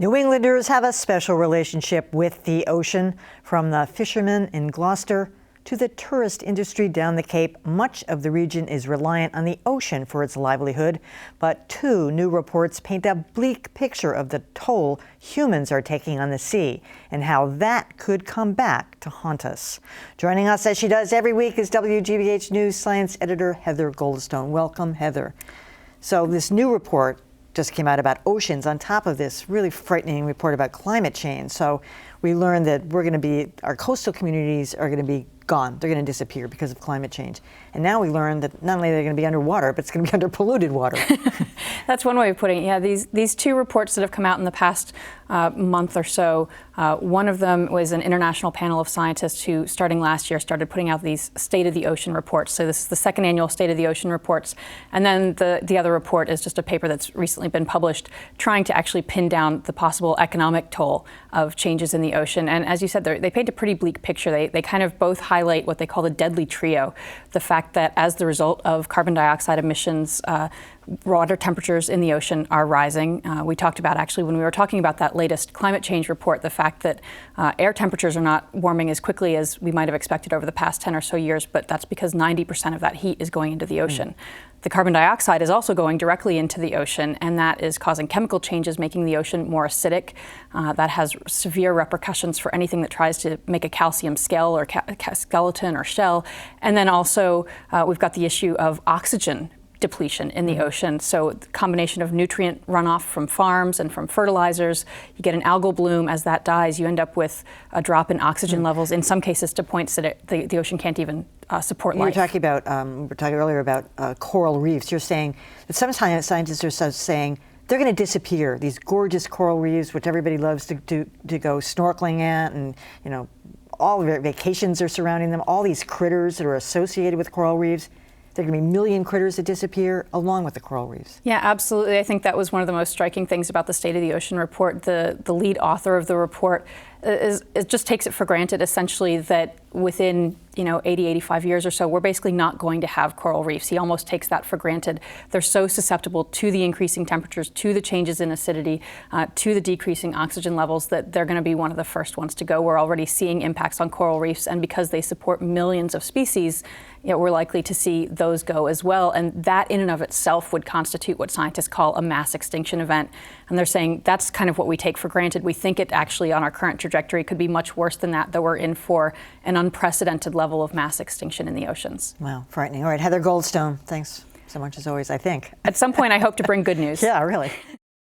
New Englanders have a special relationship with the ocean. From the fishermen in Gloucester to the tourist industry down the Cape, much of the region is reliant on the ocean for its livelihood. But two new reports paint a bleak picture of the toll humans are taking on the sea and how that could come back to haunt us. Joining us, as she does every week, is WGBH News science editor Heather Goldstone. Welcome, Heather. So this new report just came out about oceans on top of this really frightening report about climate change. So we learned that our coastal communities are going to be gone. They're going to disappear because of climate change. And now we learned that not only are they going to be underwater, but it's going to be under polluted water. That's one way of putting it. Yeah, these two reports that have come out in the past month or so, one of them was an international panel of scientists who, starting last year, started putting out these State of the Ocean reports. So this is the second annual State of the Ocean reports. And then the other report is just a paper that's recently been published trying to actually pin down the possible economic toll of changes in the ocean. And as you said, they paint a pretty bleak picture. They kind of both highlight what they call the deadly trio, the fact that as the result of carbon dioxide emissions, water temperatures in the ocean are rising. We talked about, actually, when we were talking about that latest climate change report, the fact that air temperatures are not warming as quickly as we might have expected over the past 10 or so years, but that's because 90% of that heat is going into the ocean. The carbon dioxide is also going directly into the ocean, and that is causing chemical changes, making the ocean more acidic. That has severe repercussions for anything that tries to make a calcium scale or skeleton or shell. And then also we've got the issue of oxygen depletion in the ocean. So the combination of nutrient runoff from farms and from fertilizers, you get an algal bloom. As that dies, you end up with a drop in oxygen levels, in some cases to points that the ocean can't even support life. We were talking earlier about coral reefs. You're saying that some scientists are saying they're going to disappear. These gorgeous coral reefs, which everybody loves to go snorkeling at, and all of their vacations are surrounding them. All these critters that are associated with coral reefs. There are going to be a million critters that disappear along with the coral reefs. Yeah, absolutely. I think that was one of the most striking things about the State of the Ocean report. The lead author of the report it just takes it for granted, essentially, that within 80, 85 years or so, we're basically not going to have coral reefs. He almost takes that for granted. They're so susceptible to the increasing temperatures, to the changes in acidity, to the decreasing oxygen levels, that they're going to be one of the first ones to go. We're already seeing impacts on coral reefs, and because they support millions of species, we're likely to see those go as well. And that in and of itself would constitute what scientists call a mass extinction event. And they're saying that's kind of what we take for granted. We think it actually, on our current trajectory, could be much worse than that we're in for an unprecedented level of mass extinction in the oceans. Wow, frightening. All right, Heather Goldstone, thanks so much as always, I think. At some point, I hope to bring good news. Yeah, really.